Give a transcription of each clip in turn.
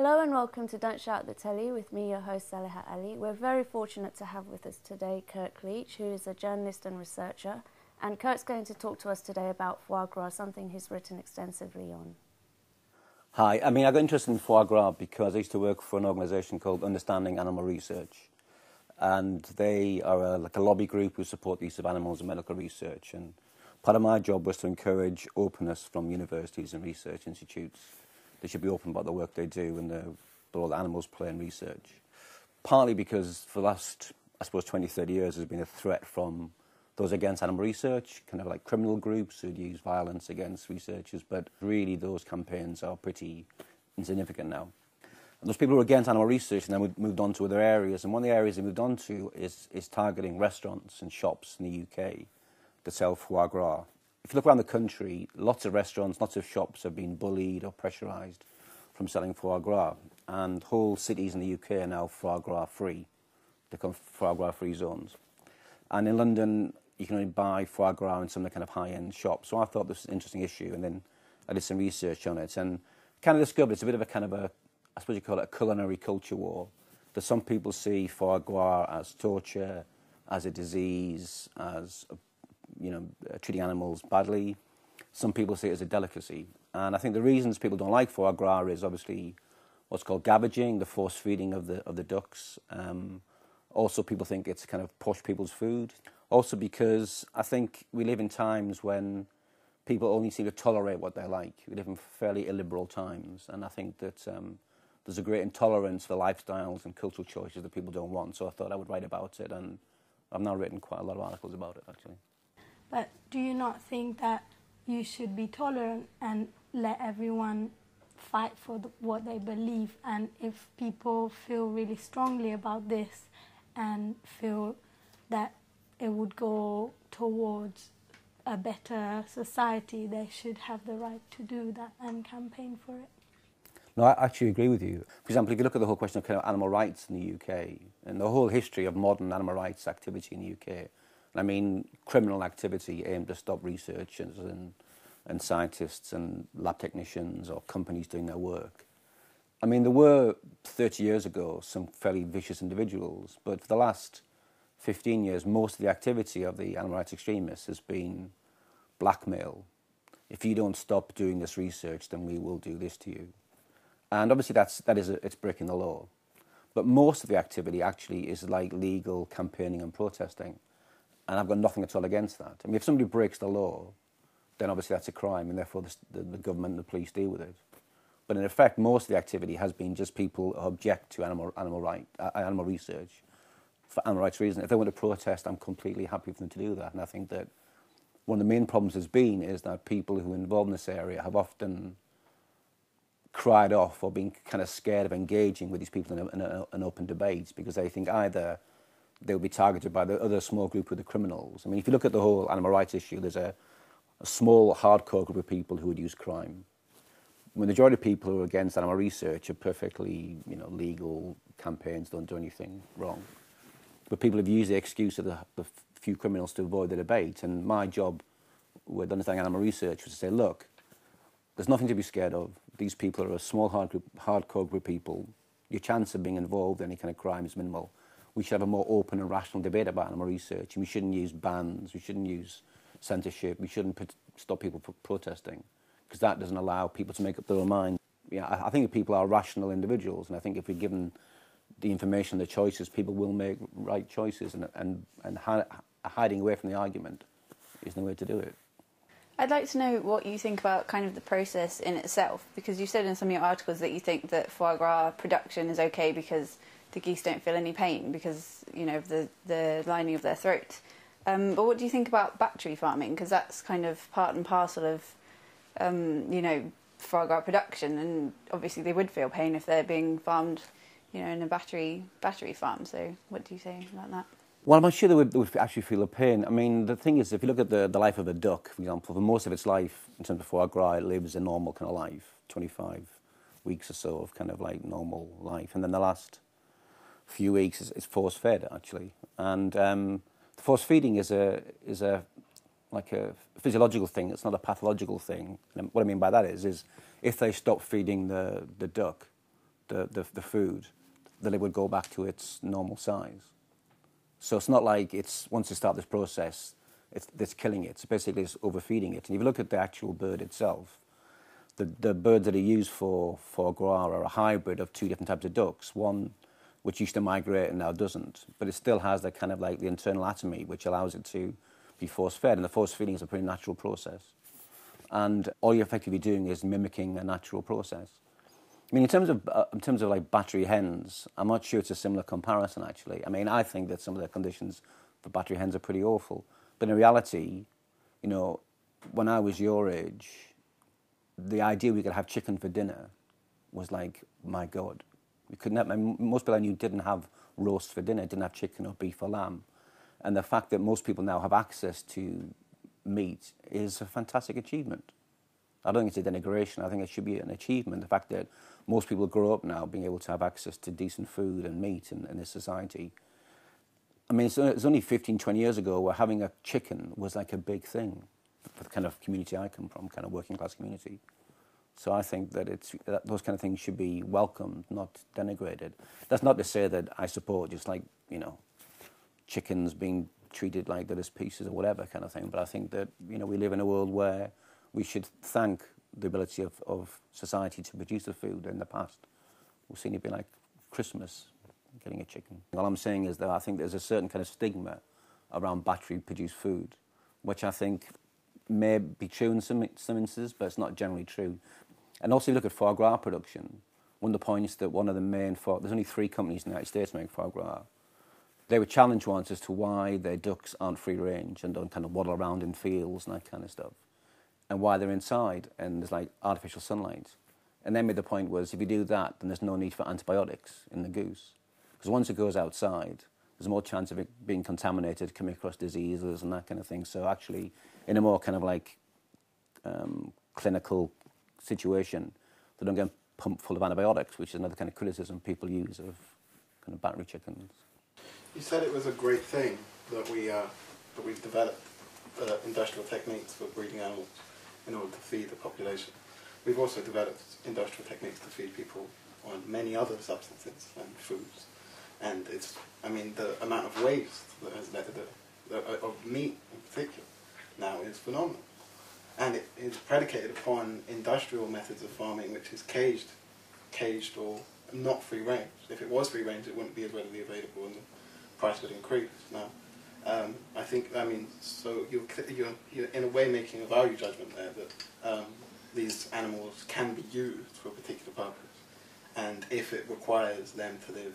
Hello and welcome to Don't Shout at the Telly with me, your host Saliha Ali. We're very fortunate to have with us today Kirk Leech, who is a journalist and researcher. And Kirk's going to talk to us today about foie gras, something he's written extensively on. Hi, I got interested in foie gras because I used to work for an organisation called Understanding Animal Research. And they are like a lobby group who support the use of animals in medical research. And part of my job was to encourage openness from universities and research institutes. They should be open about the work they do and the role that animals play in research. Partly because for the last, 20, 30 years, there's been a threat from those against animal research, kind of like criminal groups who'd use violence against researchers, but really those campaigns are pretty insignificant now. And those people who are against animal research now moved on to other areas, and one of the areas they moved on to is targeting restaurants and shops in the UK that sell foie gras. If you look around the country, lots of restaurants, lots of shops have been bullied or pressurised from selling foie gras. And whole cities in the UK are now foie gras free. They call foie gras free zones. And in London, you can only buy foie gras in some of the kind of high-end shops. So I thought this was an interesting issue, and then I did some research on it and kind of discovered it's a bit of a I suppose you call it a culinary culture war. That some people see foie gras as torture, as a disease, as treating animals badly. Some people see it as a delicacy. And I think the reasons people don't like foie gras is obviously what's called gavaging, the force feeding of the ducks. Also, people think it's kind of posh people's food. Also because I think we live in times when people only seem to tolerate what they like. We live in fairly illiberal times. And I think that there's a great intolerance for lifestyles and cultural choices that people don't want. So I thought I would write about it. And I've now written quite a lot of articles about it, actually. But do you not think that you should be tolerant and let everyone fight for what they believe? And if people feel really strongly about this and feel that it would go towards a better society, they should have the right to do that and campaign for it. No, I actually agree with you. For example, if you look at the whole question of kind of animal rights in the UK and the whole history of modern animal rights activity in the UK, criminal activity aimed to stop researchers and scientists and lab technicians or companies doing their work. There were 30 years ago some fairly vicious individuals, but for the last 15 years, most of the activity of the animal rights extremists has been blackmail. If you don't stop doing this research, then we will do this to you. And obviously it's breaking the law. But most of the activity actually is like legal campaigning and protesting. And I've got nothing at all against that. If somebody breaks the law, then obviously that's a crime, and therefore the government and the police deal with it. But in effect, most of the activity has been just people who object to animal research for animal rights reasons. If they want to protest, I'm completely happy for them to do that. And I think that one of the main problems has been is that people who are involved in this area have often cried off or been kind of scared of engaging with these people in an open debate because they think either they'll be targeted by the other small group of the criminals. If you look at the whole animal rights issue, there's a small, hardcore group of people who would use crime. The majority of people who are against animal research are perfectly, legal campaigns, don't do anything wrong. But people have used the excuse of the few criminals to avoid the debate. And my job with Understanding Animal Research was to say, look, there's nothing to be scared of. These people are a small, hardcore group of people. Your chance of being involved in any kind of crime is minimal. We should have a more open and rational debate about animal research, and we shouldn't use bans, we shouldn't use censorship, we shouldn't stop people from protesting, because that doesn't allow people to make up their own mind. I think people are rational individuals, and I think if we're given the information, the choices, people will make right choices, and hiding away from the argument is no way to do it. I'd like to know what you think about kind of the process in itself, because you said in some of your articles that you think that foie gras production is okay because the geese don't feel any pain because, of the lining of their throat. But what do you think about battery farming? Because that's kind of part and parcel of, foie gras production, and obviously they would feel pain if they're being farmed, in a battery farm. So what do you say about that? Well, I'm sure they would actually feel a pain. The thing is, if you look at the life of a duck, for example, for most of its life, in terms of foie gras, it lives a normal kind of life, 25 weeks or so of kind of like normal life. And then the last few weeks is force-fed, actually. And force feeding is a physiological thing. It's not a pathological thing. And what I mean by that is if they stop feeding the duck, the food, that it would go back to its normal size. So it's not like once you start this process, it's killing it. So basically it's overfeeding it. And if you look at the actual bird itself, the birds that are used for foie gras are a hybrid of two different types of ducks. One which used to migrate and now doesn't, but it still has that kind of like the internal anatomy which allows it to be force-fed. And the force feeding is a pretty natural process. And all you're effectively doing is mimicking a natural process. I mean, in terms of like battery hens, I'm not sure it's a similar comparison, actually. I mean, I think that some of the conditions for battery hens are pretty awful. But in reality, you know, when I was your age, the idea we could have chicken for dinner was like, my God. We couldn't have, most people I knew didn't have roast for dinner, didn't have chicken or beef or lamb. And the fact that most people now have access to meat is a fantastic achievement. I don't think it's a denigration. I think it should be an achievement. The fact that most people grow up now being able to have access to decent food and meat in this society. I mean, it's only 15, 20 years ago where having a chicken was like a big thing for the kind of community I come from, kind of working class community. So I think that those kind of things should be welcomed, not denigrated. That's not to say that I support just like, you know, chickens being treated like they're as pieces or whatever kind of thing. But I think that, you know, we live in a world where we should thank the ability of society to produce the food. In the past, we've seen it be like Christmas, getting a chicken. All I'm saying is that I think there's a certain kind of stigma around battery-produced food, which I think may be true in some instances, but it's not generally true. And also, if you look at foie gras production, one of the points that one of the main there's only 3 companies in the United States making foie gras. They were challenged once as to why their ducks aren't free range and don't kind of waddle around in fields and that kind of stuff, and why they're inside and there's like artificial sunlight. And then the point was, if you do that, then there's no need for antibiotics in the goose, because once it goes outside, there's more chance of it being contaminated, coming across diseases and that kind of thing. So actually, in a more kind of like clinical situation, they don't get pumped full of antibiotics, which is another kind of criticism people use of kind of battery chickens. You said it was a great thing that we've developed industrial techniques for breeding animals in order to feed the population. We've also developed industrial techniques to feed people on many other substances and foods. And I mean, the amount of waste that has led to of meat in particular now is phenomenal. And it is predicated upon industrial methods of farming, which is caged or not free range. If it was free range, it wouldn't be as readily available and the price would increase. Now, I think, I mean, so you're in a way making a value judgment there that these animals can be used for a particular purpose. And if it requires them to live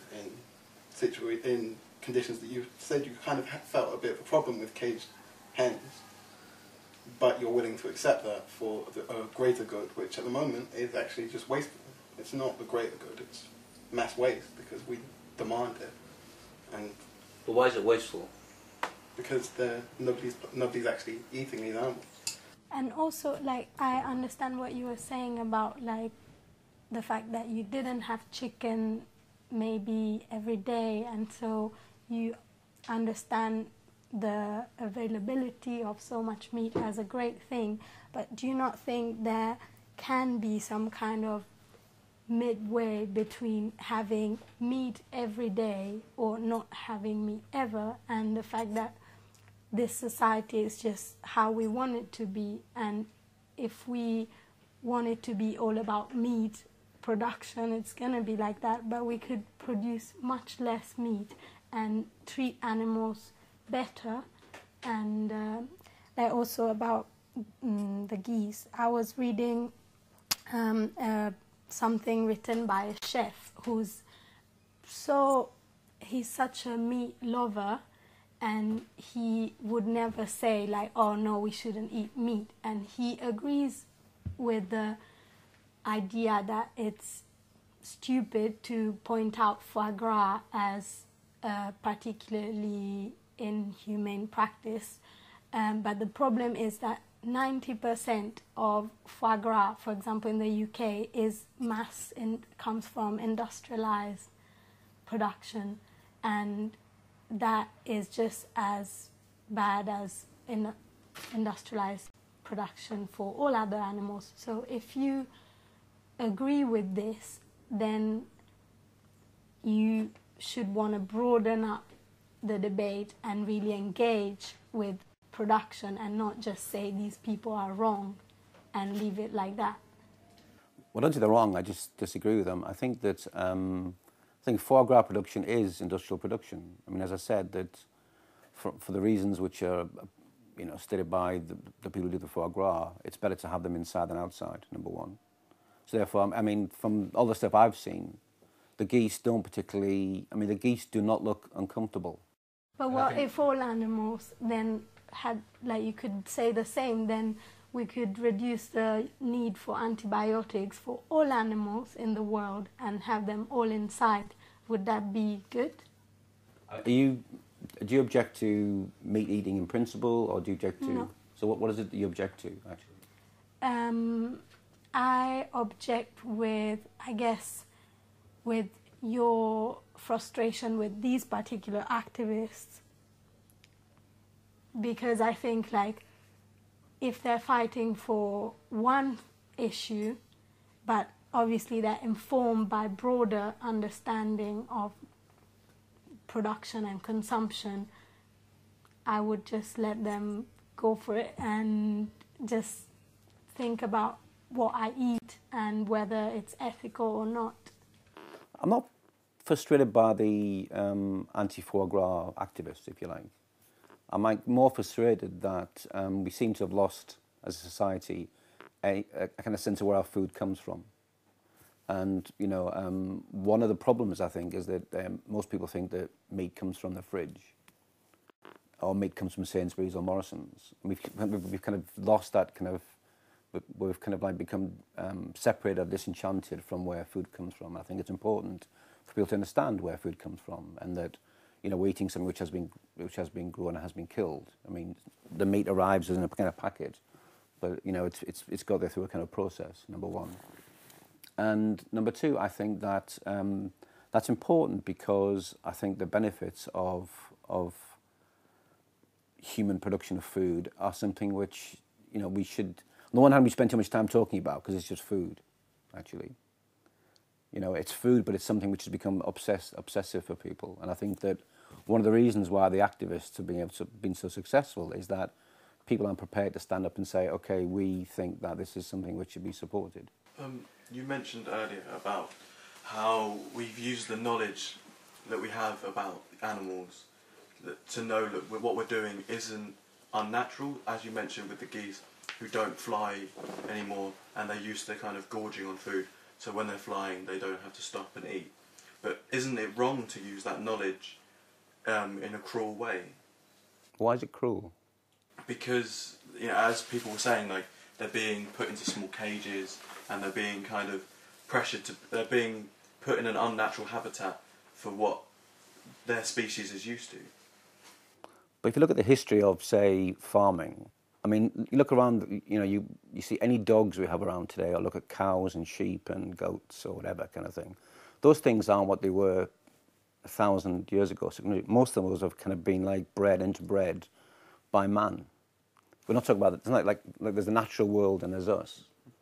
in conditions that you said you kind of felt a bit of a problem with caged hens, but you're willing to accept that for a greater good, which at the moment is actually just wasteful. It's not the greater good, it's mass waste because we demand it. And but why is it wasteful? Because nobody's actually eating these animals. And also, like, I understand what you were saying about, like, the fact that you didn't have chicken maybe every day, and so you understand the availability of so much meat as a great thing. But do you not think there can be some kind of midway between having meat every day or not having meat ever, and the fact that this society is just how we want it to be? And if we want it to be all about meat production, it's going to be like that, but we could produce much less meat and treat animals better. And also about the geese, I was reading something written by a chef he's such a meat lover, and he would never say like, oh no, we shouldn't eat meat. And he agrees with the idea that it's stupid to point out foie gras as a particularly inhumane practice. But the problem is that 90% of foie gras, for example, in the UK, is comes from industrialized production, and that is just as bad as industrialized production for all other animals. So if you agree with this, then should want to broaden up the debate and really engage with production and not just say these people are wrong and leave it like that. Well, I don't say they're wrong. I just disagree with them. I think that foie gras production is industrial production. I mean, as I said, that for the reasons which are, stated by the people who do the foie gras, it's better to have them inside than outside. Number one. So therefore, I mean, from all the stuff I've seen, the geese don't particularly. I mean, the geese do not look uncomfortable. But what if all animals then had, like, you could say the same, then we could reduce the need for antibiotics for all animals in the world and have them all inside. Would that be good? Do you object to meat eating in principle, or do you object to... No. So what is it that you object to, actually? I object with, I guess, with your frustration with these particular activists, because I think, like, if they're fighting for one issue, but obviously they're informed by broader understanding of production and consumption, I would just let them go for it and just think about what I eat and whether it's ethical or not. I'm not frustrated by the anti-foie gras activists, if you like. I'm more frustrated that we seem to have lost, as a society, a kind of sense of where our food comes from. And, one of the problems, I think, is that most people think that meat comes from the fridge, or meat comes from Sainsbury's or Morrison's. We've kind of lost that kind of... We've kind of like become separated or disenchanted from where food comes from. I think it's important for people to understand where food comes from, and that, we're eating something which has been grown and has been killed. I mean, the meat arrives in a kind of packet, but it's got there through a kind of process. Number one, and number two, I think that that's important because I think the benefits of human production of food are something which we should. On the one hand, we spend too much time talking about because it's just food, actually. It's food, but it's something which has become obsessive for people. And I think that one of the reasons why the activists have been so successful is that people aren't prepared to stand up and say, okay, we think that this is something which should be supported. You mentioned earlier about how we've used the knowledge that we have about animals to know that what we're doing isn't unnatural, as you mentioned with the geese, who don't fly anymore, and they're used to kind of gorging on food, so when they're flying they don't have to stop and eat. But isn't it wrong to use that knowledge in a cruel way? Why is it cruel? Because, as people were saying, like, they're being put into small cages and they're being kind of they're being put in an unnatural habitat for what their species is used to. But if you look at the history of, say, farming, I mean, you look around, you see any dogs we have around today, or look at cows and sheep and goats or whatever kind of thing. Those things aren't what they were 1,000 years ago. So most of those have kind of been like bred by man. We're not talking about it. It's not like there's the natural world and there's us.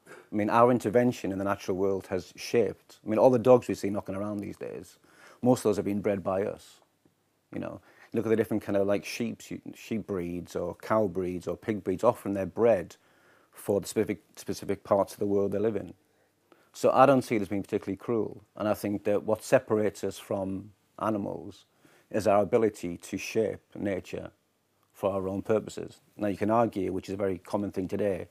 I mean, our intervention in the natural world has shaped. I mean, all the dogs we see knocking around these days, most of those have been bred by us. Look at the different kind of like sheep breeds or cow breeds or pig breeds. Often they're bred for the specific parts of the world they live in. So I don't see it as being particularly cruel. And I think that what separates us from animals is our ability to shape nature for our own purposes. Now you can argue, which is a very common thing today,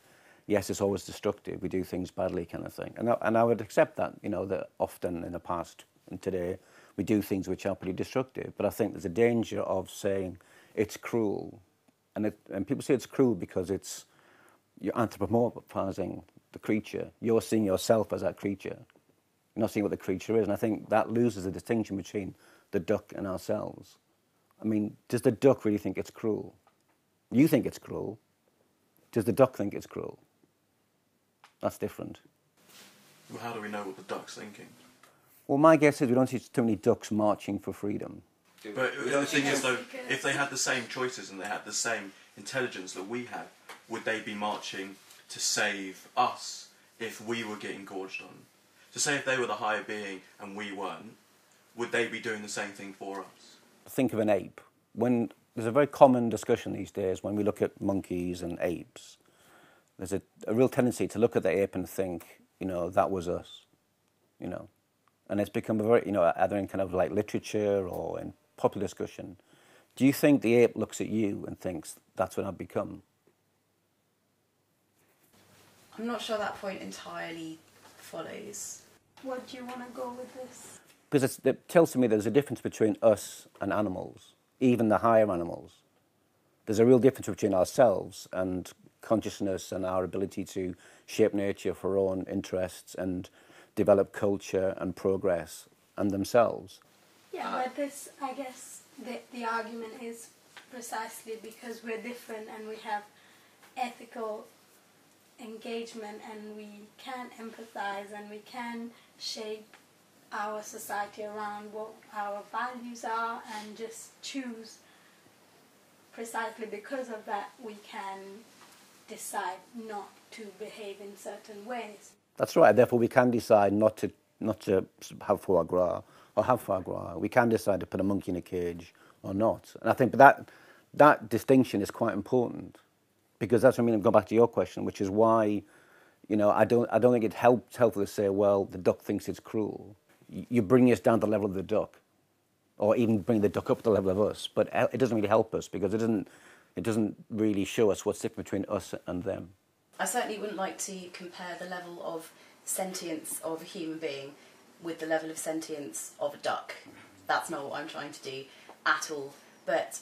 yes, it's always destructive, we do things badly kind of thing. And I would accept that, that often in the past and today, we do things which are pretty destructive, but I think there's a danger of saying it's cruel, and people say it's cruel because you're anthropomorphizing the creature. You're seeing yourself as that creature. You're not seeing what the creature is, and I think that loses the distinction between the duck and ourselves. I mean, does the duck really think it's cruel? You think it's cruel. Does the duck think it's cruel? That's different. Well, how do we know what the duck's thinking? Well, my guess is we don't see too many ducks marching for freedom. But the thing is, though, if they had the same choices and they had the same intelligence that we have, would they be marching to save us if we were getting gorged on? So say if they were the higher being and we weren't, would they be doing the same thing for us? Think of an ape. When there's a very common discussion these days when we look at monkeys and apes, there's a real tendency to look at the ape and think, you know, that was us, you know. And it's become a very, you know, either in kind of like literature or in popular discussion. Do you think the ape looks at you and thinks, that's what I've become? I'm not sure that point entirely follows. What do you want to go with this? Because it tells to me there's a difference between us and animals, even the higher animals. There's a real difference between ourselves and consciousness and our ability to shape nature for our own interests and develop culture and progress and themselves. Yeah, but this, I guess, the argument is precisely because we're different and we have ethical engagement and we can empathize and we can shape our society around what our values are and just choose. Precisely because of that, we can decide not to behave in certain ways. That's right. Therefore, we can decide not to have foie gras or have foie gras. We can decide to put a monkey in a cage or not. And I think that distinction is quite important, because that's what I mean. Go back to your question, which is why, you know, I don't think it's helpful to say, well, the duck thinks it's cruel. You bring us down to the level of the duck, or even bring the duck up to the level of us. But it doesn't really help us, because it doesn't really show us what's different between us and them. I certainly wouldn't like to compare the level of sentience of a human being with the level of sentience of a duck. That's not what I'm trying to do at all. But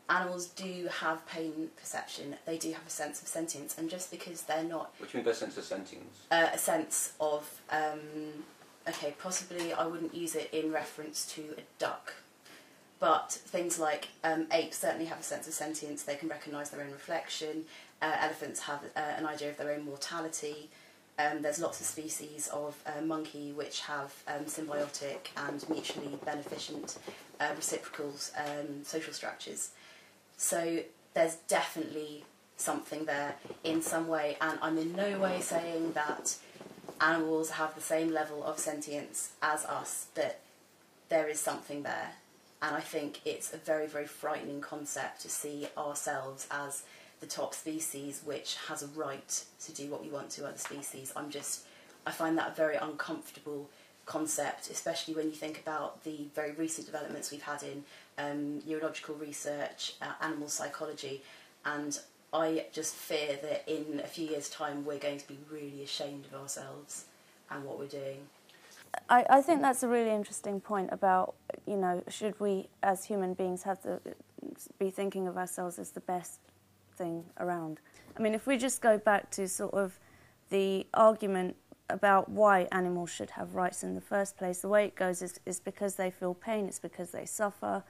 animals do have pain perception. They do have a sense of sentience, and just because they're not... What do you mean by sense of sentience? A sense of... okay, possibly I wouldn't use it in reference to a duck. But things like apes certainly have a sense of sentience. They can recognise their own reflection. Elephants have an idea of their own mortality. There's lots of species of monkey which have symbiotic and mutually beneficent reciprocal social structures. So there's definitely something there in some way, and I'm in no way saying that animals have the same level of sentience as us, but there is something there. And I think it's a very, very frightening concept to see ourselves as the top species which has a right to do what we want to other species. I find that a very uncomfortable concept, especially when you think about the very recent developments we've had in neurological research, animal psychology, and I just fear that in a few years' time we're going to be really ashamed of ourselves and what we're doing. I think that's a really interesting point about, you know, should we as human beings have to be thinking of ourselves as the best thing around. I mean, if we just go back to sort of the argument about why animals should have rights in the first place, the way it goes is because they feel pain, it's because they suffer.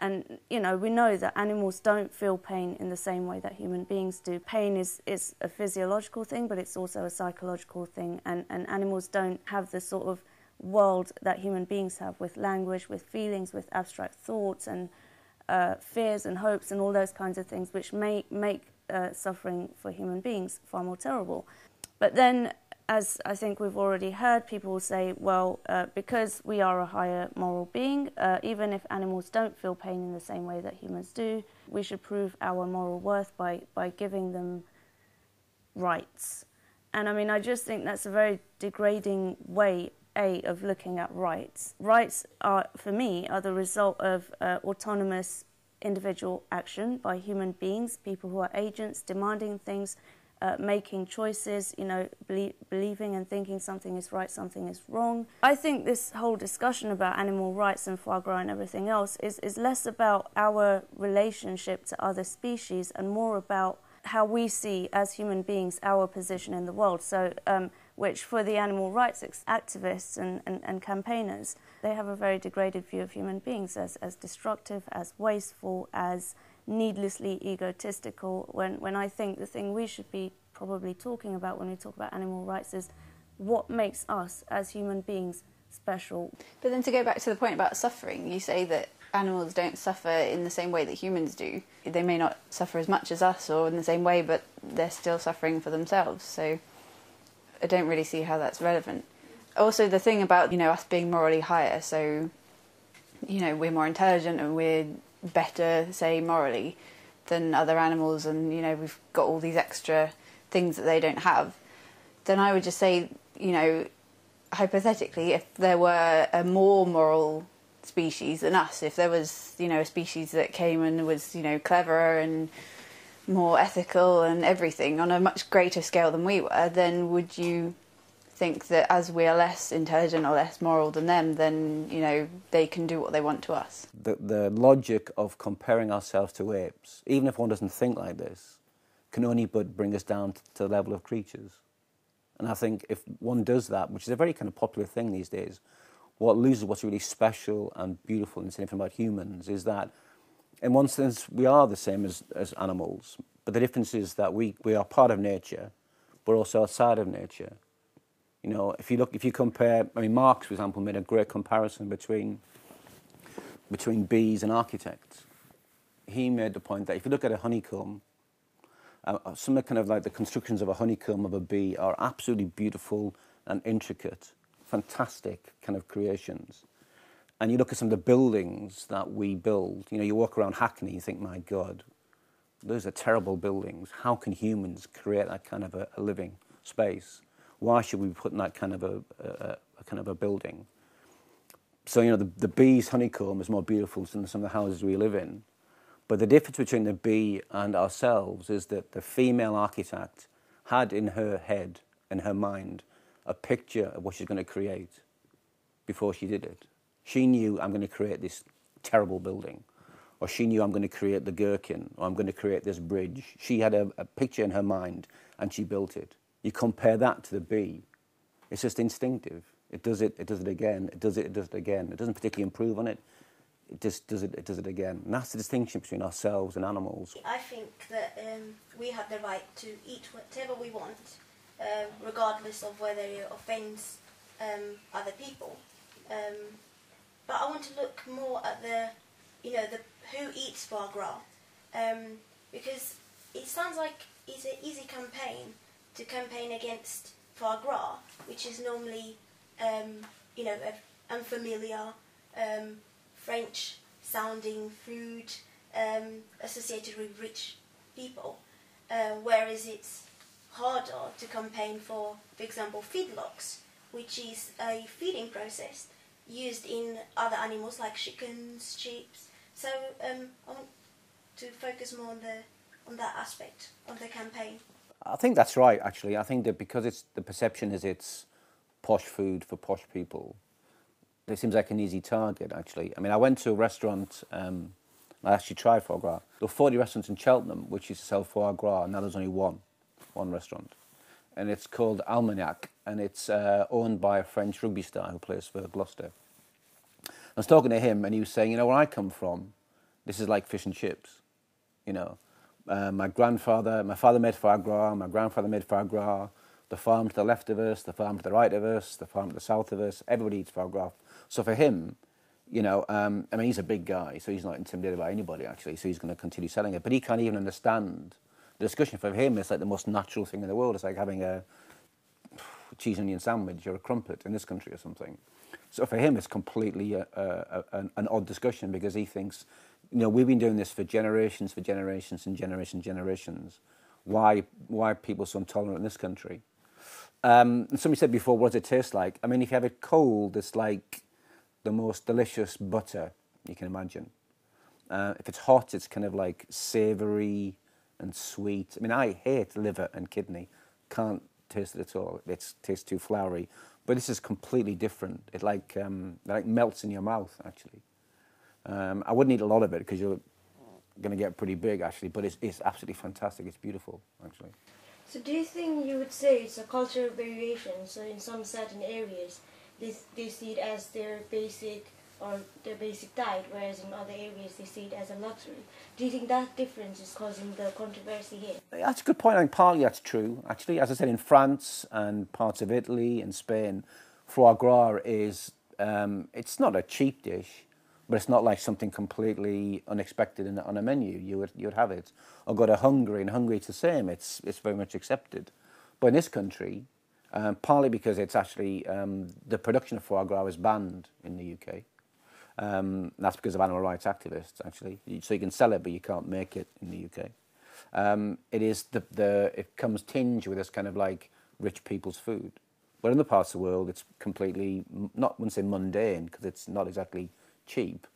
And, you know, we know that animals don't feel pain in the same way that human beings do. Pain is a physiological thing, but it's also a psychological thing. And animals don't have the sort of world that human beings have, with language, with feelings, with abstract thoughts and fears and hopes and all those kinds of things, which make suffering for human beings far more terrible. But then, as I think we've already heard, people will say, well, because we are a higher moral being, even if animals don't feel pain in the same way that humans do, we should prove our moral worth by giving them rights. And I mean, I just think that's a very degrading way of looking at rights. Rights are, for me, are the result of autonomous individual action by human beings, people who are agents, demanding things, making choices, you know, believing and thinking something is right, something is wrong. I think this whole discussion about animal rights and foie gras and everything else is less about our relationship to other species and more about how we see, as human beings, our position in the world. So, which for the animal rights activists and campaigners, they have a very degraded view of human beings as destructive, as wasteful, as needlessly egotistical, when I think the thing we should be probably talking about when we talk about animal rights is what makes us as human beings special. But then to go back to the point about suffering, you say that animals don't suffer in the same way that humans do. They may not suffer as much as us or in the same way, but they're still suffering for themselves. So I don't really see how that's relevant. Also, the thing about, you know, us being morally higher, so you know, we're more intelligent and we're better, say, morally than other animals, and, you know, we've got all these extra things that they don't have, then I would just say, you know, hypothetically, if there were a more moral species than us, if there was, you know, a species that came and was, you know, cleverer and more ethical and everything on a much greater scale than we were, then would you think that as we are less intelligent or less moral than them, then, you know, they can do what they want to us? The logic of comparing ourselves to apes, even if one doesn't think like this, can only but bring us down to the level of creatures. And I think if one does that, which is a very kind of popular thing these days, what loses what's really special and beautiful and significant about humans is that, in one sense, we are the same as animals, but the difference is that we are part of nature, but also outside of nature. You know, if you compare, I mean, Marx, for example, made a great comparison between bees and architects. He made the point that if you look at a honeycomb, some of the kind of like the constructions of a honeycomb of a bee are absolutely beautiful and intricate, fantastic kind of creations. And you look at some of the buildings that we build, you know, you walk around Hackney, you think, my God, those are terrible buildings. How can humans create that kind of a living space? Why should we be putting that kind of a building? So, you know, the bee's honeycomb is more beautiful than some of the houses we live in. But the difference between the bee and ourselves is that the female architect had in her head, in her mind, a picture of what she's going to create before she did it. She knew, I'm going to create this terrible building. Or she knew, I'm going to create the gherkin, or I'm going to create this bridge. She had a picture in her mind, and she built it. You compare that to the bee, it's just instinctive. It does it again, it does it again. It doesn't particularly improve on it. It just does it again. And that's the distinction between ourselves and animals. I think that we have the right to eat whatever we want, regardless of whether it offends other people. But I want to look more at the who eats foie gras, because it sounds like it's an easy campaign to campaign against foie gras, which is normally unfamiliar, French-sounding food associated with rich people, whereas it's harder to campaign for example, feedlots, which is a feeding process used in other animals like chickens, sheep. So I want to focus more on that aspect of the campaign. I think that's right, actually. I think that because the perception is it's posh food for posh people, it seems like an easy target, actually. I mean, I went to a restaurant, I actually tried foie gras. There were 40 restaurants in Cheltenham which used to sell foie gras, and now there's only one restaurant. And it's called Almagnac, and it's owned by a French rugby star who plays for Gloucester. I was talking to him, and he was saying, you know, where I come from, this is like fish and chips, you know. My father made foie gras, my grandfather made foie gras, the farm to the left of us, the farm to the right of us, the farm to the south of us, everybody eats foie gras. So for him, you know, I mean, he's a big guy, so he's not intimidated by anybody, actually, so he's going to continue selling it. But he can't even understand the discussion. For him, it's like the most natural thing in the world. It's like having a cheese and onion sandwich or a crumpet in this country or something. So for him, it's completely an odd discussion, because he thinks, you know, we've been doing this for generations and generations. Why are people so intolerant in this country? And somebody said before, what does it taste like? I mean, if you have it cold, it's like the most delicious butter you can imagine. If it's hot, it's kind of like savoury and sweet. I mean, I hate liver and kidney. Can't taste it at all. It tastes too floury. But this is completely different. It like melts in your mouth, actually. I wouldn't eat a lot of it because you're going to get pretty big, actually. But it's absolutely fantastic. It's beautiful, actually. So do you think you would say it's a cultural variation? So in some certain areas, they see it as their basic diet, whereas in other areas they see it as a luxury. Do you think that difference is causing the controversy here? That's a good point. I think partly that's true, actually. As I said, in France and parts of Italy and Spain, foie gras is, it's not a cheap dish, but it's not like something completely unexpected on a menu. You would have it. Or go to Hungary, and Hungary it's the same. It's very much accepted. But in this country, partly because it's actually, the production of foie gras is banned in the UK. That's because of animal rights activists, actually. So you can sell it, but you can't make it in the UK. It comes tinged with this kind of like rich people's food. But in other parts of the world, it's completely, I wouldn't say mundane, because it's not exactly cheap,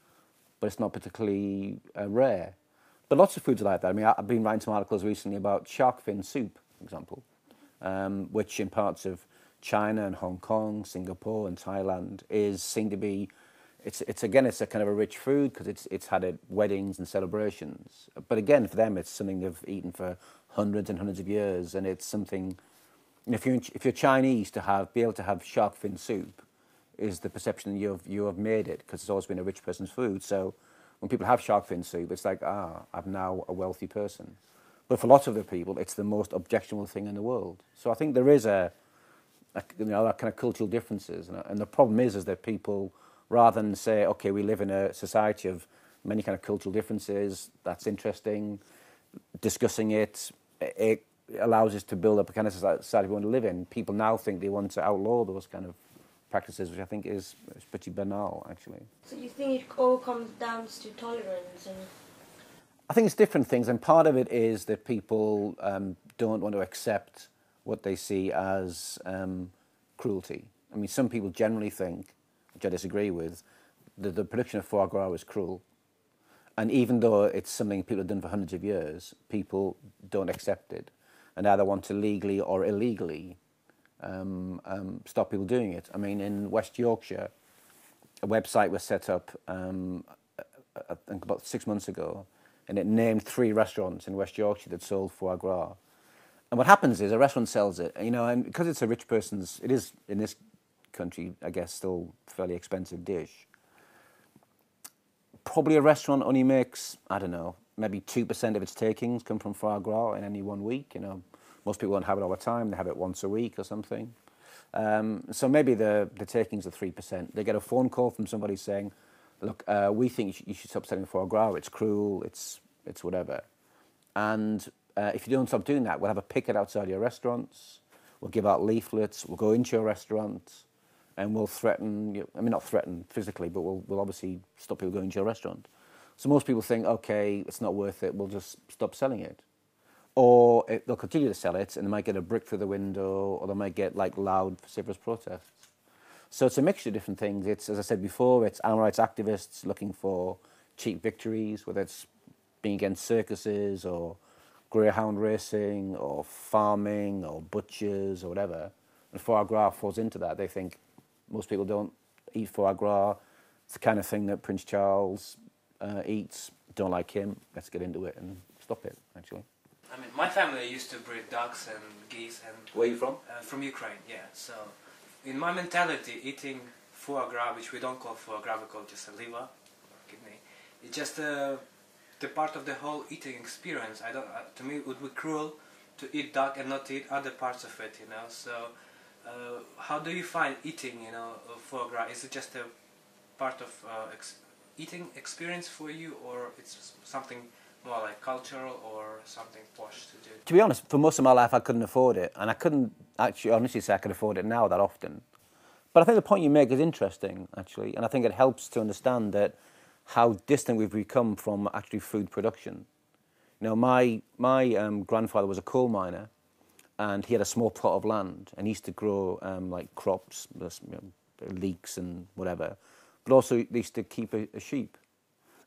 but it's not particularly rare. But lots of foods are like that. I mean, I've been writing some articles recently about shark fin soup, for example, which in parts of China and Hong Kong, Singapore and Thailand is seen to be, it's a kind of a rich food because it's had at weddings and celebrations. But again, for them, it's something they've eaten for hundreds and hundreds of years, and it's something. If you're Chinese, be able to have shark fin soup is the perception you have made it, because it's always been a rich person's food. So when people have shark fin soup, it's like, I'm now a wealthy person. But for lots of the people, it's the most objectionable thing in the world. So I think there is that kind of cultural differences, and the problem is that people, rather than say, okay, we live in a society of many kind of cultural differences, that's interesting, discussing it allows us to build up a kind of society we want to live in. People now think they want to outlaw those kind of practices, which I think is pretty banal, actually. So you think it all comes down to tolerance? I think it's different things, and part of it is that people don't want to accept what they see as cruelty. I mean, some people generally think, which I disagree with, that the production of foie gras is cruel. And even though it's something people have done for hundreds of years, people don't accept it and either want to legally or illegally stop people doing it. I mean, in West Yorkshire, a website was set up, I think about 6 months ago, and it named 3 restaurants in West Yorkshire that sold foie gras. And what happens is a restaurant sells it, and because it's a rich person's, it is in this country, I guess, still a fairly expensive dish. Probably a restaurant only makes, I don't know, maybe 2% of its takings come from foie gras in any 1 week. Most people don't have it all the time; they have it once a week or something. So maybe the takings are 3%. They get a phone call from somebody saying, "Look, we think you should stop selling foie gras. It's cruel. It's whatever." And if you don't stop doing that, we'll have a picket outside your restaurants. We'll give out leaflets. We'll go into your restaurant. And we'll threaten you. I mean, not threaten physically, but we'll obviously stop people going to your restaurant. So most people think, okay, it's not worth it, we'll just stop selling it. Or they'll continue to sell it, and they might get a brick through the window, or they might get like loud, vociferous protests. So it's a mixture of different things. It's, as I said before, it's animal rights activists looking for cheap victories, whether it's being against circuses, or greyhound racing, or farming, or butchers, or whatever. And foie gras falls into that. They think, most people don't eat foie gras. It's the kind of thing that Prince Charles eats. Don't like him. Let's get into it and stop it, actually. I mean, my family used to breed ducks and geese. And where are you from? From Ukraine, yeah. So, in my mentality, eating foie gras, which we don't call foie gras, we call just a liver, or kidney, it's just the part of the whole eating experience. To me, it would be cruel to eat duck and not eat other parts of it, So, how do you find eating, foie gras? Is it just a part of eating experience for you, or it's something more like cultural or something posh to do? To be honest, for most of my life I couldn't afford it, and I couldn't actually honestly say I could afford it now that often. But I think the point you make is interesting, actually, and I think it helps to understand that how distant we've become from actually food production. My grandfather was a coal miner, and he had a small plot of land, and he used to grow like crops, leeks and whatever. But also they used to keep a sheep,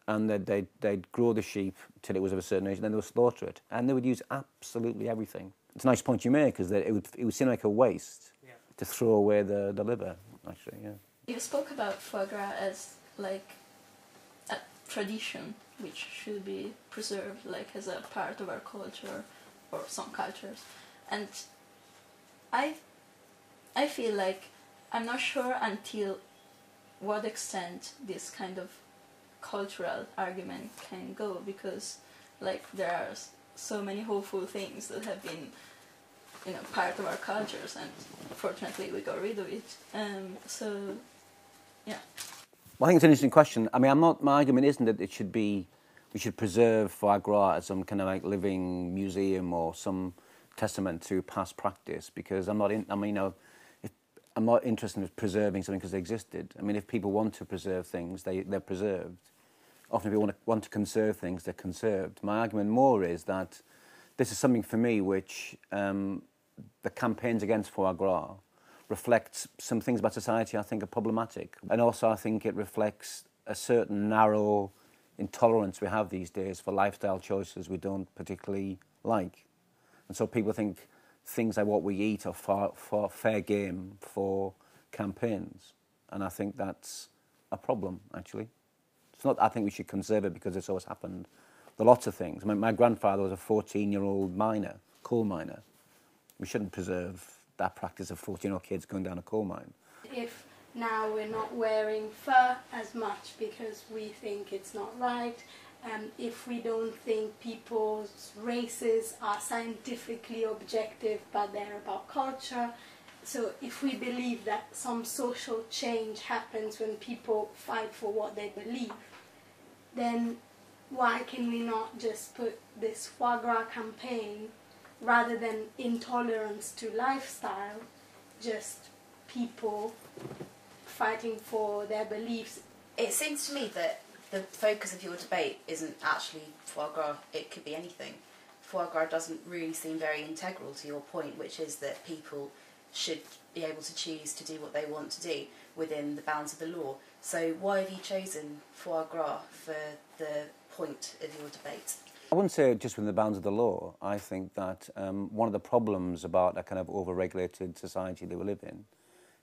and they'd grow the sheep till it was of a certain age, and then they would slaughter it, and they would use absolutely everything. It's a nice point you make, is that it would seem like a waste to throw away the liver, actually. Yeah. You spoke about foie gras as like a tradition which should be preserved, like as a part of our culture or some cultures. And I feel like I'm not sure until what extent this kind of cultural argument can go, because like there are so many hopeful things that have been part of our cultures, and fortunately we got rid of it. So yeah. Well, I think it's an interesting question. I mean, my argument isn't that we should preserve foie gras as some kind of like living museum or some testament to past practice, because I'm not in. I mean, I'm not interested in preserving something because they existed. I mean, if people want to preserve things, they're preserved. Often if people want to conserve things, they're conserved. My argument more is that this is something for me which the campaigns against foie gras reflects some things about society I think are problematic. And also I think it reflects a certain narrow intolerance we have these days for lifestyle choices we don't particularly like. And so people think things like what we eat are for fair game for campaigns. And I think that's a problem, actually. It's not, I think we should conserve it because it's always happened. There are lots of things. My grandfather was a 14-year-old miner, coal miner. We shouldn't preserve that practice of 14-year-old kids going down a coal mine. If now we're not wearing fur as much because we think it's not right, if we don't think people's races are scientifically objective but they're about culture, so if we believe that some social change happens when people fight for what they believe, then why can we not just put this foie gras campaign, rather than intolerance to lifestyle, just people fighting for their beliefs? It seems to me that the focus of your debate isn't actually foie gras, it could be anything. Foie gras doesn't really seem very integral to your point, which is that people should be able to choose to do what they want to do within the bounds of the law. So why have you chosen foie gras for the point of your debate? I wouldn't say just within the bounds of the law. I think that one of the problems about a kind of over-regulated society that we live in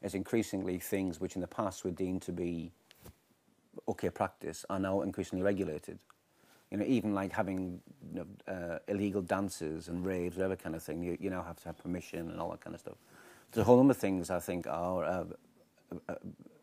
is increasingly things which in the past were deemed to be okay practice are now increasingly regulated. You know, even like having illegal dances and raves, whatever kind of thing, you now have to have permission and all that kind of stuff. There's a whole number of things I think are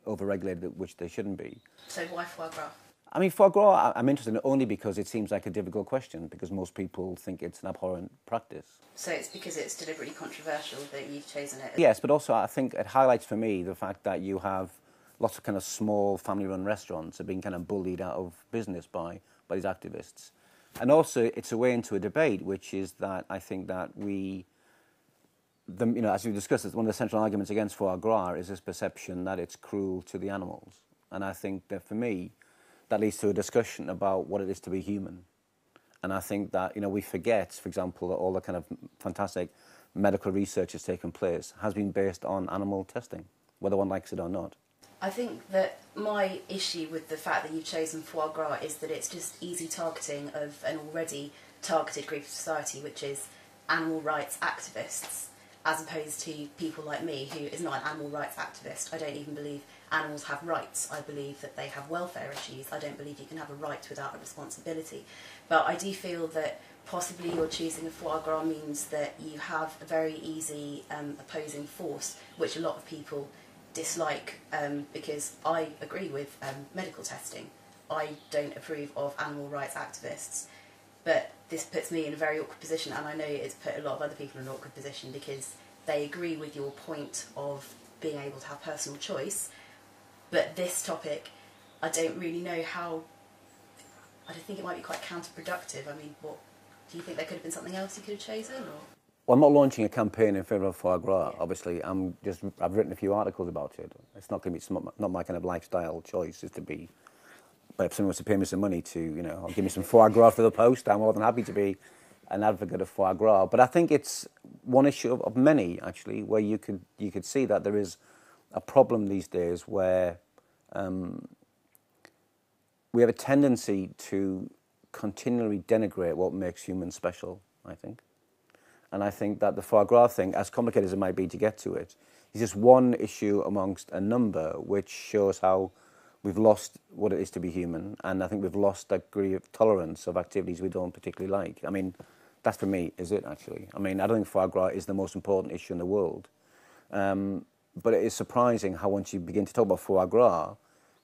over-regulated, which they shouldn't be. So why foie gras? I mean, foie gras, I'm interested in it only because it seems like a difficult question, because most people think it's an abhorrent practice. So it's because it's deliberately controversial that you've chosen it? Yes, but also I think it highlights for me the fact that you have lots of kind of small family-run restaurants are being kind of bullied out of business by these activists. And also it's a way into a debate, which is that I think that as we discussed, one of the central arguments against foie gras is this perception that it's cruel to the animals. And I think that for me, that leads to a discussion about what it is to be human. And I think that, we forget, for example, that all the kind of fantastic medical research that's taken place has been based on animal testing, whether one likes it or not. I think that my issue with the fact that you've chosen foie gras is that it's just easy targeting of an already targeted group of society, which is animal rights activists, as opposed to people like me, who is not an animal rights activist. I don't even believe animals have rights. I believe that they have welfare issues. I don't believe you can have a right without a responsibility. But I do feel that possibly you're choosing a foie gras means that you have a very easy opposing force, which a lot of people dislike, because I agree with medical testing. I don't approve of animal rights activists. But this puts me in a very awkward position, and I know it's put a lot of other people in an awkward position because they agree with your point of being able to have personal choice. But this topic, I don't really know how. I think it might be quite counterproductive. I mean, what do you think there could have been something else you could have chosen? Or? Well, I'm not launching a campaign in favour of foie gras. Obviously, I've written a few articles about it. It's not going to be not my kind of lifestyle choice. Is to be. But if someone wants to pay me some money to, or give me some foie gras for the post, I'm more than happy to be an advocate of foie gras. But I think it's one issue of many, actually, where you could see that there is a problem these days where we have a tendency to continually denigrate what makes humans special, I think. And I think that the foie gras thing, as complicated as it might be to get to it, is just one issue amongst a number which shows how we've lost what it is to be human, and I think we've lost that degree of tolerance of activities we don't particularly like. I mean, that for me is it, actually. I mean, I don't think foie gras is the most important issue in the world. But it is surprising how once you begin to talk about foie gras,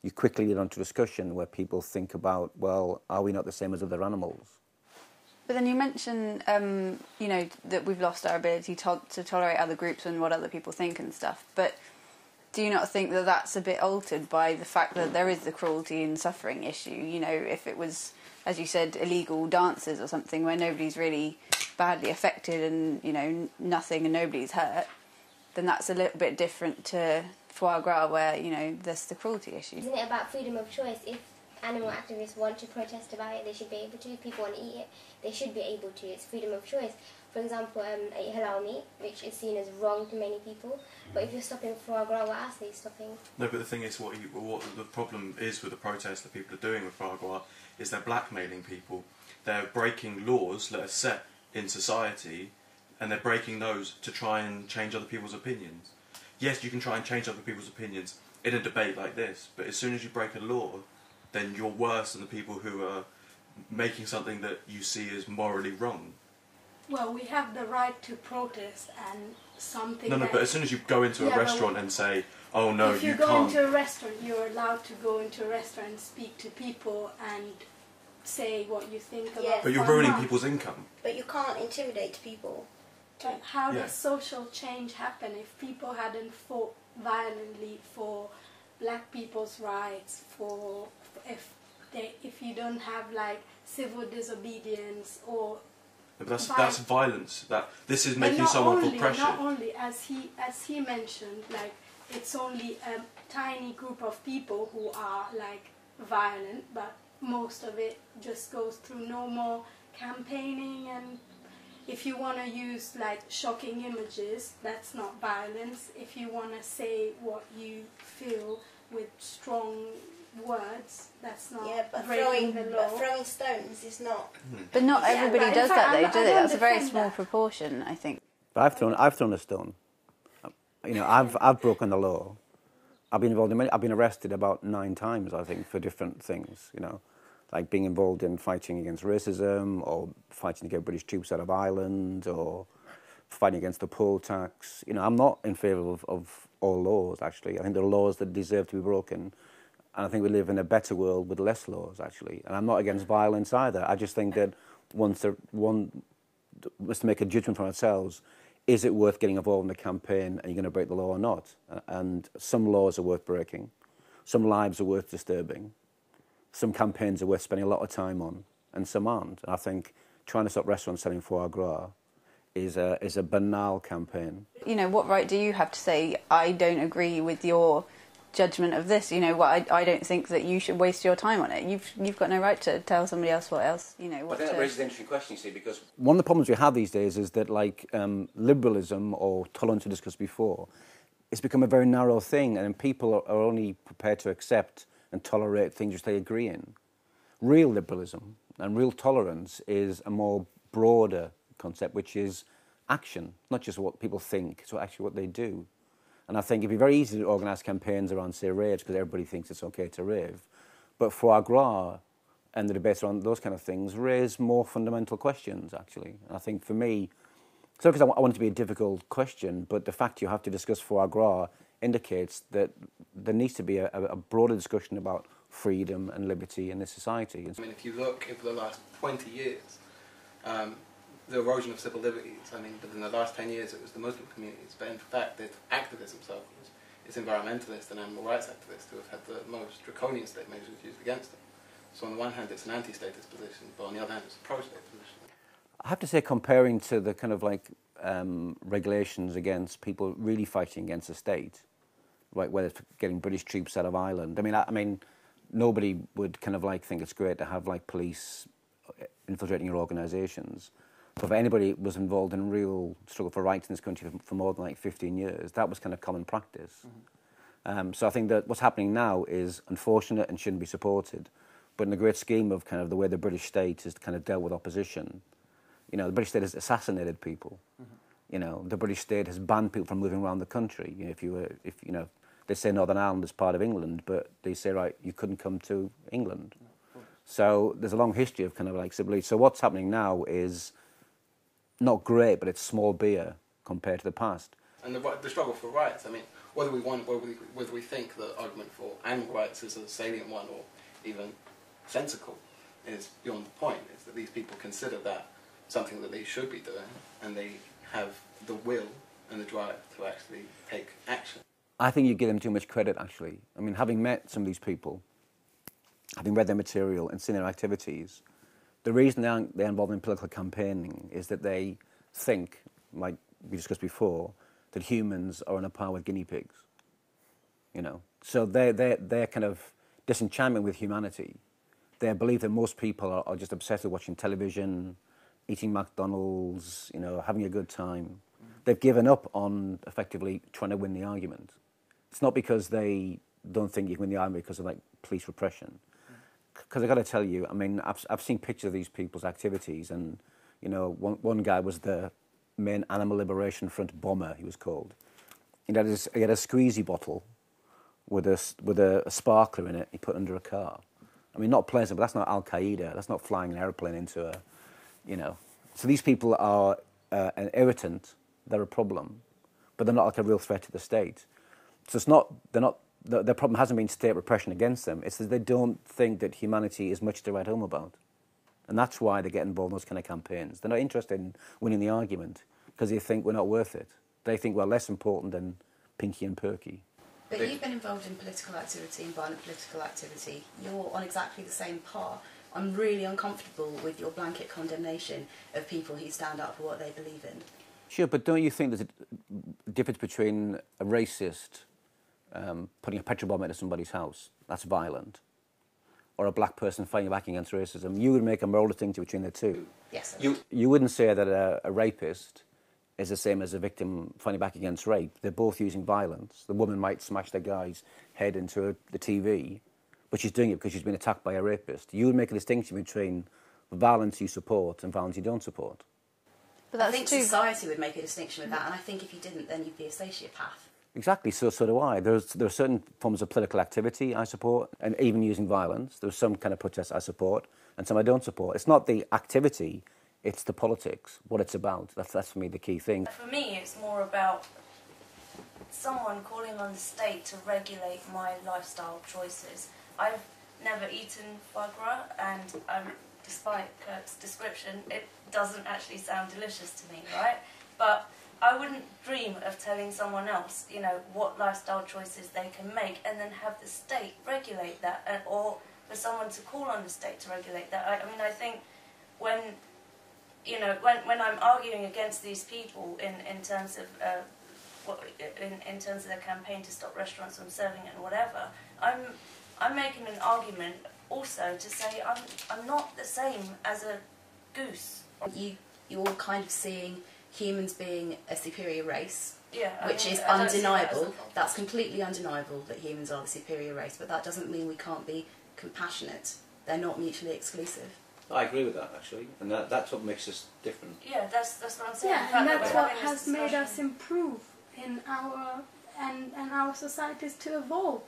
you quickly get onto a discussion where people think about, well, are we not the same as other animals? But then you mentioned, that we've lost our ability to tolerate other groups and what other people think and stuff. But do you not think that that's a bit altered by the fact that there is the cruelty and suffering issue? If it was, as you said, illegal dances or something where nobody's really badly affected and, nothing and nobody's hurt, then that's a little bit different to foie gras, where, you know, there's the cruelty issue. Isn't it about freedom of choice? If animal activists want to protest about it, they should be able to. If people want to eat it, they should be able to. It's freedom of choice. For example, I eat halal meat, which is seen as wrong to many people. But if you're stopping foie gras, what else are you stopping? No, but the thing is, what the problem is with the protests that people are doing with foie gras is they're blackmailing people. They're breaking laws that are set in society, and they're breaking those to try and change other people's opinions. Yes, you can try and change other people's opinions in a debate like this, but as soon as you break a law, then you're worse than the people who are making something that you see as morally wrong. Well, we have the right to protest, and something. No, but as soon as you go into a restaurant and say, "Oh no, if you can't." go into a restaurant, you're allowed to go into a restaurant and speak to people and say what you think about. But you're ruining people's income. But you can't intimidate people. But how does social change happen if people hadn't fought violently for black people's rights, for if you don't have like civil disobedience or But that's violence. This is making someone feel pressured. Not only, as he mentioned, like it's only a tiny group of people who are like violent, but most of it just goes through normal campaigning. And if you want to use like shocking images, that's not violence. If you want to say what you feel with strong words, that's not breaking the law. But throwing stones is not. But not everybody does that, though, do they? That's a very small proportion, I think. But I've thrown a stone. You know, I've broken the law. I've been involved in I've been arrested about 9 times, I think, for different things. You know, like being involved in fighting against racism, or fighting to get British troops out of Ireland, or fighting against the poll tax. You know, I'm not in favour of all laws. Actually, I think there are laws that deserve to be broken. And I think we live in a better world with less laws, actually. And I'm not against violence either. I just think that one was to make a judgment for ourselves, is it worth getting involved in a campaign and you're going to break the law or not? And some laws are worth breaking. Some lives are worth disturbing. Some campaigns are worth spending a lot of time on, and some aren't. And I think trying to stop restaurants selling foie gras is a banal campaign. You know, what right do you have to say, I don't agree with your judgment of this? You know, what, I don't think that you should waste your time on it. You've got no right to tell somebody else what else, you know. What I think that raises an interesting question, you see, because one of the problems we have these days is that, like, liberalism or tolerance we discussed before, it's become a very narrow thing, and people are only prepared to accept and tolerate things which they agree in. Real liberalism and real tolerance is a more broader concept, which is action, not just what people think, it's actually what they do. And I think it'd be very easy to organise campaigns around, say, raves, because everybody thinks it's okay to rave. But foie gras and the debates around those kind of things raise more fundamental questions, actually. And I think for me, it's not because I want it to be a difficult question, but the fact you have to discuss foie gras indicates that there needs to be a broader discussion about freedom and liberty in this society. I mean, if you look over the last 20 years, the erosion of civil liberties, I mean, within the last 10 years it was the Muslim communities, but in fact it's activism circles, it's environmentalists and animal rights activists who have had the most draconian state measures used against them. So on the one hand it's an anti-statist position, but on the other hand it's a pro-state position. I have to say, comparing to the kind of like regulations against people really fighting against the state, right, whether it's getting British troops out of Ireland, I mean, nobody would kind of like think it's great to have like police infiltrating your organisations. But if anybody was involved in real struggle for rights in this country for more than like 15 years, that was kind of common practice. Mm-hmm. So I think that what's happening now is unfortunate and shouldn't be supported. But in the great scheme of kind of the way the British state has kind of dealt with opposition, you know, the British state has assassinated people. Mm-hmm. You know, the British state has banned people from moving around the country. You know, if you know, they say Northern Ireland is part of England, but they say, right, you couldn't come to England. Mm-hmm. So there's a long history of kind of like civil liberties. So what's happening now is not great, but it's small beer compared to the past. And the struggle for rights, I mean, whether we think the argument for animal rights is a salient one or even sensical is beyond the point. It's that these people consider that something that they should be doing, and they have the will and the drive to actually take action. I think you give them too much credit, actually. I mean, having met some of these people, having read their material and seen their activities, the reason they're involved in political campaigning is that they think, like we discussed before, that humans are on a par with guinea pigs. You know, so their kind of disenchantment with humanity, their belief that most people are just obsessed with watching television, eating McDonald's, you know, having a good time. They've given up on effectively trying to win the argument. It's not because they don't think you can win the argument because of like police repression. Because I've got to tell you, I mean, I've seen pictures of these people's activities, and you know, one guy was the main Animal Liberation Front bomber, he was called. He had a squeezy bottle with a sparkler in it. He put under a car. I mean, not pleasant, but that's not Al Qaeda. That's not flying an airplane into a, you know. So these people are an irritant. They're a problem, but they're not like a real threat to the state. So it's not. They're not. Their problem hasn't been state repression against them. It's that they don't think that humanity is much to write home about. And that's why they get involved in those kind of campaigns. They're not interested in winning the argument because they think we're not worth it. They think we're less important than Pinky and Perky. But you've been involved in political activity and violent political activity. You're on exactly the same par. I'm really uncomfortable with your blanket condemnation of people who stand up for what they believe in. Sure, but don't you think there's a difference between a racist putting a petrol bomb into somebody's house? That's violent. Or a black person fighting back against racism. You would make a moral distinction between the two. Yes. You wouldn't say that a rapist is the same as a victim fighting back against rape. They're both using violence. The woman might smash the guy's head into the TV, but she's doing it because she's been attacked by a rapist. You would make a distinction between violence you support and violence you don't support. But I think society would make a distinction with that, and I think if you didn't, then you'd be a sociopath. Exactly, so do I. There are certain forms of political activity I support, and even using violence. There's some kind of protests I support, and some I don't support. It's not the activity, it's the politics, what it's about. That's for me the key thing. For me, it's more about someone calling on the state to regulate my lifestyle choices. I've never eaten foie gras, and despite Kirk's description, it doesn't actually sound delicious to me, right? But I wouldn't dream of telling someone else, you know, what lifestyle choices they can make, and then have the state regulate that, or for someone to call on the state to regulate that. I mean, I think when when I'm arguing against these people in terms of in terms of their campaign to stop restaurants from serving it and whatever, I'm making an argument also to say I'm not the same as a goose. You're kind of seeing humans being a superior race, which is I undeniable. That's completely undeniable that humans are the superior race, but that doesn't mean we can't be compassionate. They're not mutually exclusive. I agree with that, actually, and that's what makes us different. Yeah, that's what I'm saying. Yeah, and that's what has made us improve in our and our societies to evolve.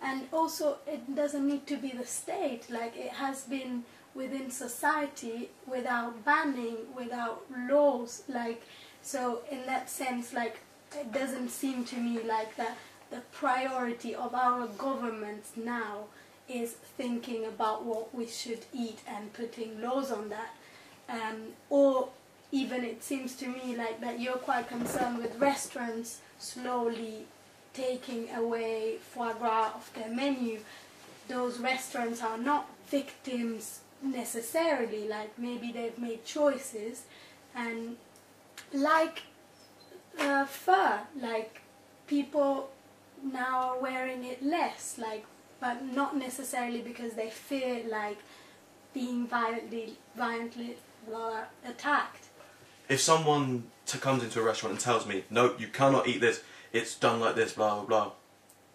And also, it doesn't need to be the state. Like, it has been within society without banning, without laws. Like, so in that sense, like, it doesn't seem to me like that the priority of our governments now is thinking about what we should eat and putting laws on that. Or even it seems to me like that you're quite concerned with restaurants slowly taking away foie gras off their menu. Those restaurants are not victims necessarily, like maybe they've made choices, and like fur, like people now are wearing it less, like, but not necessarily because they fear like being violently attacked. If someone comes into a restaurant and tells me, no, you cannot eat this, it's done like this, blah blah blah,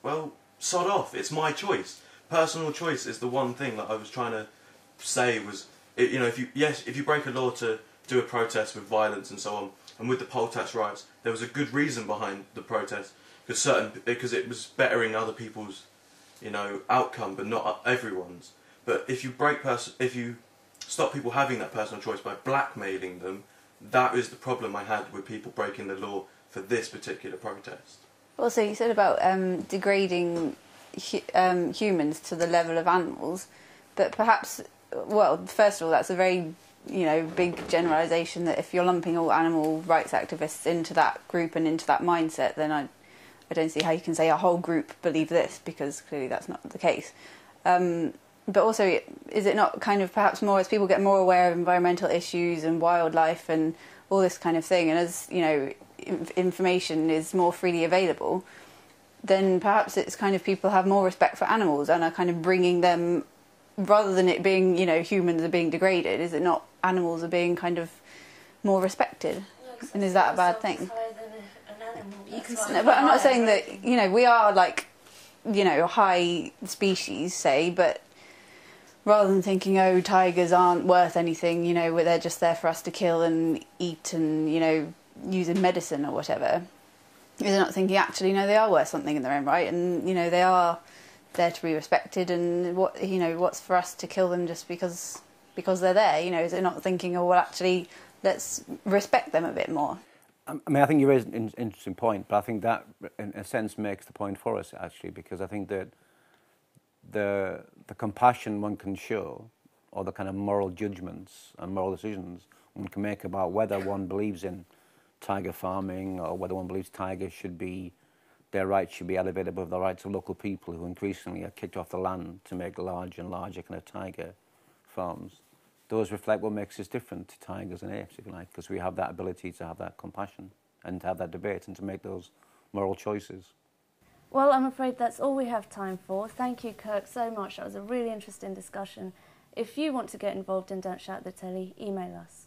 well, sod off, it's my choice. Personal choice is the one thing that I was trying to say was, you know, if you break a law to do a protest with violence and so on, and with the poll tax riots, there was a good reason behind the protest, because it was bettering other people's, you know, outcome, but not everyone's. But if you stop people having that personal choice by blackmailing them, that is the problem I had with people breaking the law for this particular protest. Also, you said about degrading humans to the level of animals, but perhaps, well, first of all, that's a very, you know, big generalisation that if you're lumping all animal rights activists into that group and into that mindset, then I don't see how you can say a whole group believe this, because clearly that's not the case. But also, is it not kind of perhaps more as people get more aware of environmental issues and wildlife and all this kind of thing, and as, you know, information is more freely available, then perhaps it's kind of people have more respect for animals and are kind of bringing them, rather than it being, you know, humans are being degraded, is it not animals are being kind of more respected? And is that a bad thing? No, but I'm not saying that, you know, we are like, you know, high species, say, but rather than thinking, oh, tigers aren't worth anything, you know, they're just there for us to kill and eat and, you know, use in medicine or whatever, is it not thinking, actually, no, they are worth something in their own right, and, you know, they are there to be respected, and what, you know, what's for us to kill them just because they're there, you know? Is it not thinking, oh, well, actually, let's respect them a bit more? I mean, I think you raised an interesting point, but I think that, in a sense, makes the point for us, actually, because I think that the compassion one can show, or the kind of moral judgments and moral decisions one can make about whether one believes in tiger farming, or whether one believes tigers should be, their rights should be elevated above the rights of local people who increasingly are kicked off the land to make larger and larger kind of tiger farms. Those reflect what makes us different to tigers and apes, if you like, because we have that ability to have that compassion and to have that debate and to make those moral choices. Well, I'm afraid that's all we have time for. Thank you, Kirk, so much. That was a really interesting discussion. If you want to get involved in Don't Shout at the Telly, email us.